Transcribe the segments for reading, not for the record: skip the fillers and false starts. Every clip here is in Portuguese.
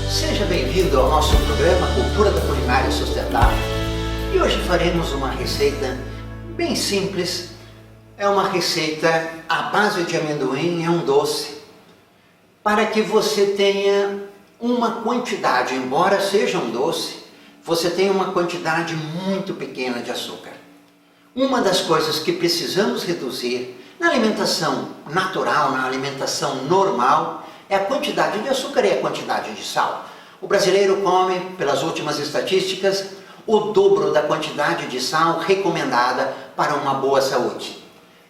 Seja bem-vindo ao nosso programa Cultura da Culinária Sustentável. E hoje faremos uma receita bem simples. É uma receita à base de amendoim, é um doce, para que você tenha uma quantidade, embora seja um doce, você tenha uma quantidade muito pequena de açúcar. Uma das coisas que precisamos reduzir na alimentação natural, na alimentação normal, é a quantidade de açúcar e a quantidade de sal. O brasileiro come, pelas últimas estatísticas, o dobro da quantidade de sal recomendada para uma boa saúde.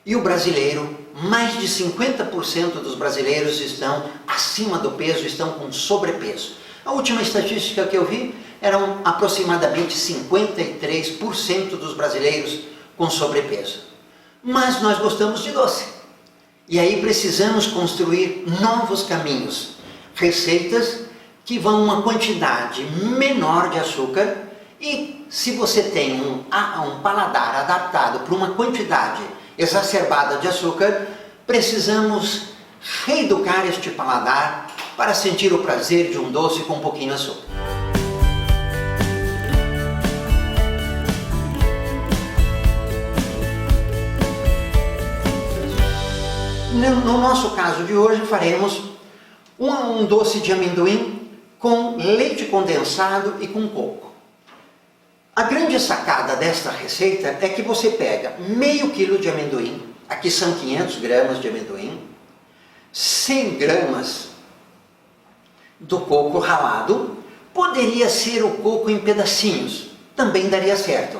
E o brasileiro, mais de 50% dos brasileiros estão acima do peso, estão com sobrepeso. A última estatística que eu vi eram aproximadamente 53% dos brasileiros com sobrepeso. Mas nós gostamos de doce. E aí precisamos construir novos caminhos, receitas que vão uma quantidade menor de açúcar, e se você tem um paladar adaptado para uma quantidade exacerbada de açúcar, precisamos reeducar este paladar para sentir o prazer de um doce com um pouquinho de açúcar. No nosso caso de hoje, faremos um doce de amendoim com leite condensado e com coco. A grande sacada desta receita é que você pega meio quilo de amendoim, aqui são 500 gramas de amendoim, 100 gramas do coco ralado, poderia ser o coco em pedacinhos, também daria certo.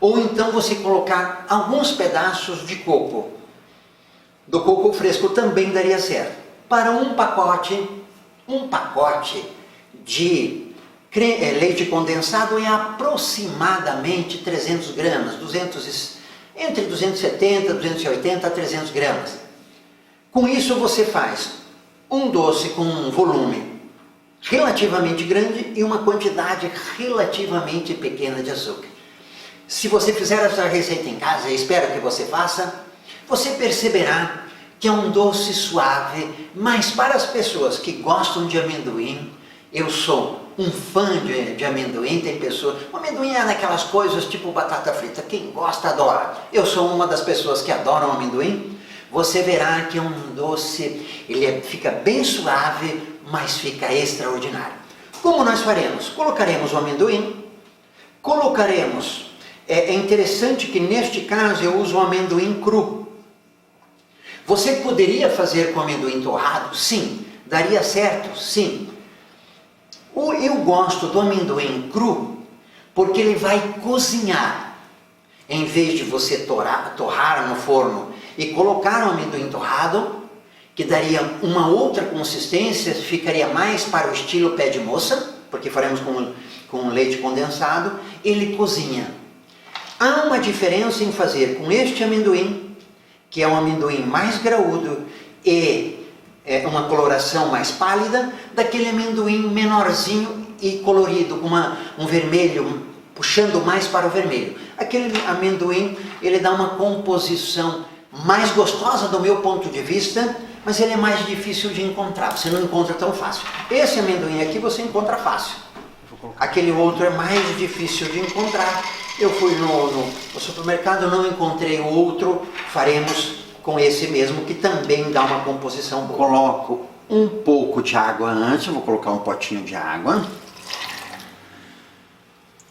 Ou então você colocar alguns pedaços de coco, do coco fresco, também daria certo. Para um pacote de leite condensado é aproximadamente 300 gramas, entre 270, 280 a 300 gramas. Com isso você faz um doce com um volume relativamente grande e uma quantidade relativamente pequena de açúcar. Se você fizer essa receita em casa, eu espero que você faça, você perceberá que é um doce suave, mas para as pessoas que gostam de amendoim, eu sou um fã de amendoim, tem pessoas... O amendoim é daquelas coisas tipo batata frita, quem gosta adora. Eu sou uma das pessoas que adoram amendoim. Você verá que é um doce, fica bem suave, mas fica extraordinário. Como nós faremos? Colocaremos o amendoim, é interessante que neste caso eu uso o amendoim cru. Você poderia fazer com amendoim torrado? Sim. Daria certo? Sim. Eu gosto do amendoim cru porque ele vai cozinhar. Em vez de você torrar no forno e colocar o amendoim torrado, que daria uma outra consistência, ficaria mais para o estilo pé de moça, porque faremos com leite condensado, ele cozinha. Há uma diferença em fazer com este amendoim, que é um amendoim mais graúdo e uma coloração mais pálida, daquele amendoim menorzinho e colorido, com um vermelho, puxando mais para o vermelho. Aquele amendoim, ele dá uma composição mais gostosa do meu ponto de vista, mas ele é mais difícil de encontrar, você não encontra tão fácil. Esse amendoim aqui você encontra fácil. Aquele outro é mais difícil de encontrar. Eu fui no supermercado, não encontrei o outro, faremos com esse mesmo, que também dá uma composição boa. Coloco um pouco de água antes, vou colocar um potinho de água.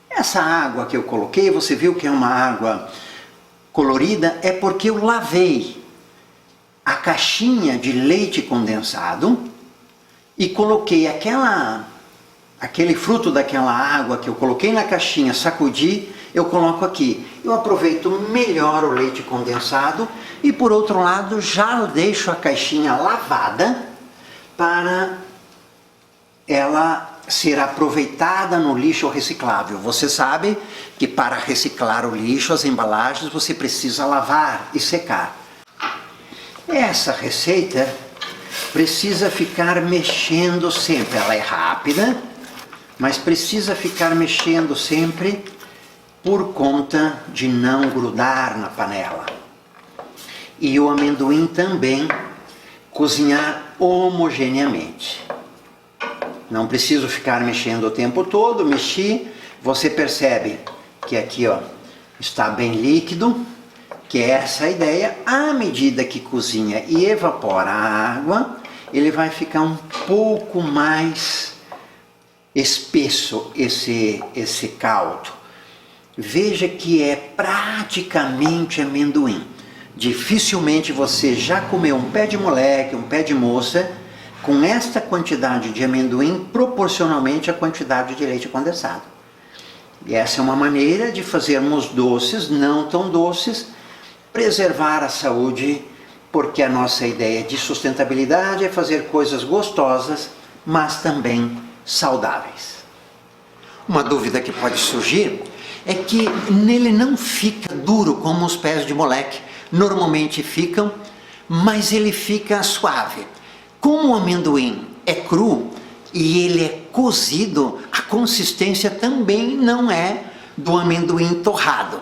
Essa água que eu coloquei, você viu que é uma água colorida, é porque eu lavei a caixinha de leite condensado e coloquei aquele fruto daquela água que eu coloquei na caixinha, sacudi, eu coloco aqui. Eu aproveito melhor o leite condensado e, por outro lado, já deixo a caixinha lavada para ela ser aproveitada no lixo reciclável. Você sabe que para reciclar o lixo, as embalagens, você precisa lavar e secar. Essa receita precisa ficar mexendo sempre. Ela é rápida, mas precisa ficar mexendo sempre por conta de não grudar na panela. E o amendoim também cozinhar homogeneamente. Não preciso ficar mexendo o tempo todo. Mexi, você percebe que aqui, ó, está bem líquido, que é essa a ideia. À medida que cozinha e evapora a água, ele vai ficar um pouco mais espesso esse caldo. Veja que é praticamente amendoim. Dificilmente você já comeu um pé de moleque, um pé de moça, com esta quantidade de amendoim proporcionalmente à quantidade de leite condensado. E essa é uma maneira de fazermos doces, não tão doces, preservar a saúde, porque a nossa ideia de sustentabilidade é fazer coisas gostosas, mas também saudáveis. Uma dúvida que pode surgir é que nele não fica duro como os pés de moleque normalmente ficam, mas ele fica suave. Como o amendoim é cru e ele é cozido, a consistência também não é do amendoim torrado,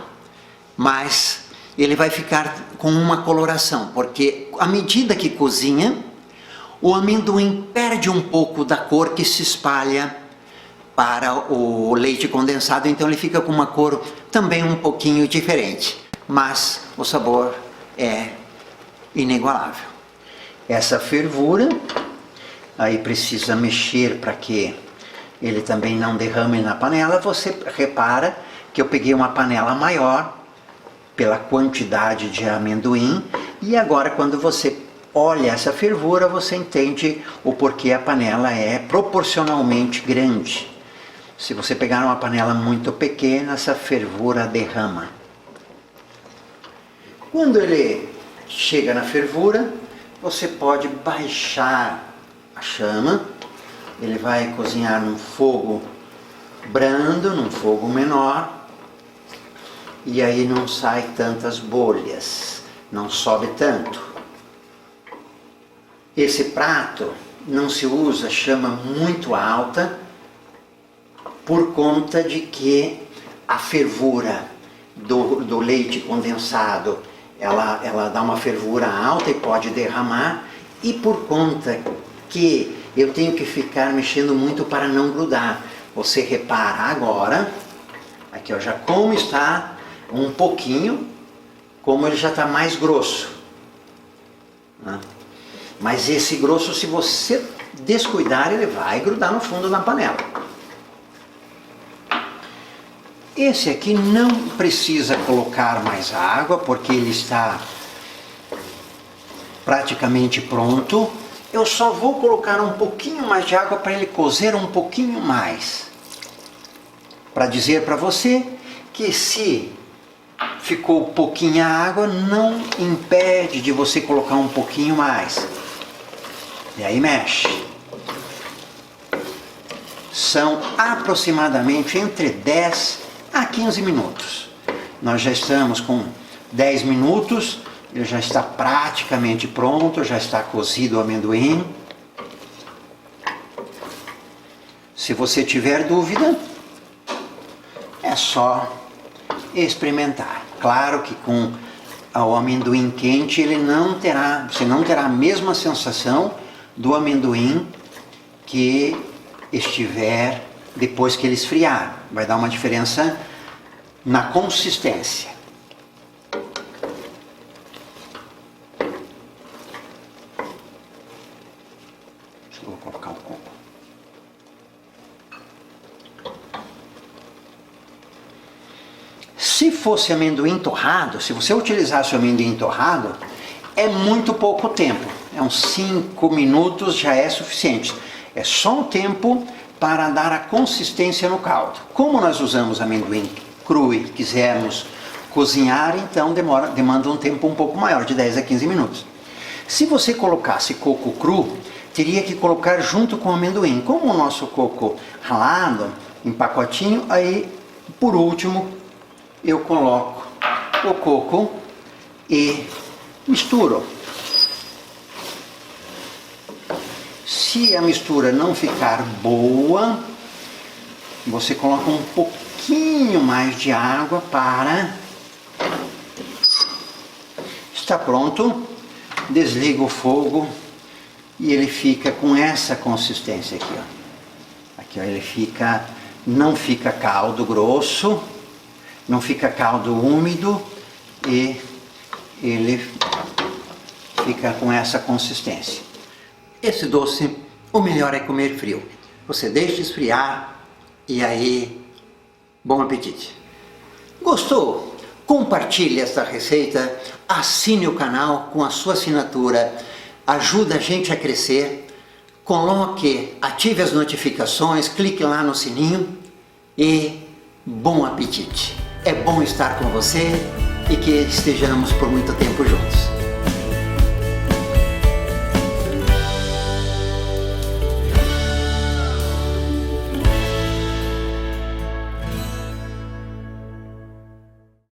mas ele vai ficar com uma coloração, porque à medida que cozinha, o amendoim perde um pouco da cor que se espalha para o leite condensado, então ele fica com uma cor também um pouquinho diferente, mas o sabor é inigualável. Essa fervura, aí precisa mexer para que ele também não derrame na panela. Você repara que eu peguei uma panela maior pela quantidade de amendoim, e agora quando você olha essa fervura, você entende o porquê a panela é proporcionalmente grande. Se você pegar uma panela muito pequena, essa fervura derrama. Quando ele chega na fervura, você pode baixar a chama. Ele vai cozinhar num fogo brando, num fogo menor, e aí não sai tantas bolhas, não sobe tanto. Esse prato não se usa chama muito alta, por conta de que a fervura do leite condensado, ela dá uma fervura alta e pode derramar, e por conta que eu tenho que ficar mexendo muito para não grudar. Você repara agora, aqui ó, já como está um pouquinho, como ele já está mais grosso, né? Mas esse grosso, se você descuidar, ele vai grudar no fundo da panela. Esse aqui não precisa colocar mais água, porque ele está praticamente pronto. Eu só vou colocar um pouquinho mais de água para ele cozer um pouquinho mais. Para dizer para você que se ficou pouquinha água, não impede de você colocar um pouquinho mais. E aí mexe. São aproximadamente entre 10 a 15 minutos. Nós já estamos com 10 minutos, ele já está praticamente pronto, já está cozido o amendoim. Se você tiver dúvida, é só experimentar. Claro que com o amendoim quente você não terá a mesma sensação do amendoim que estiver depois que ele esfriar. Vai dar uma diferença na consistência. Deixa eu colocar um coco. Se fosse amendoim torrado, se você utilizasse o amendoim torrado, é muito pouco tempo. É uns 5 minutos já é suficiente. É só um tempo para dar a consistência no caldo. Como nós usamos amendoim cru e quisermos cozinhar, então demanda um tempo um pouco maior, de 10 a 15 minutos. Se você colocasse coco cru, teria que colocar junto com o amendoim. Como o nosso coco ralado, em pacotinho, aí por último eu coloco o coco e misturo. Se a mistura não ficar boa, você coloca um pouquinho mais de água para... Está pronto, desliga o fogo e ele fica com essa consistência aqui, ó. Aqui, ó, ele não fica caldo grosso, não fica caldo úmido e ele fica com essa consistência. Esse doce, o melhor é comer frio. Você deixa esfriar e aí, bom apetite. Gostou? Compartilhe esta receita, assine o canal com a sua assinatura, ajuda a gente a crescer, ative as notificações, clique lá no sininho e bom apetite. É bom estar com você e que estejamos por muito tempo juntos.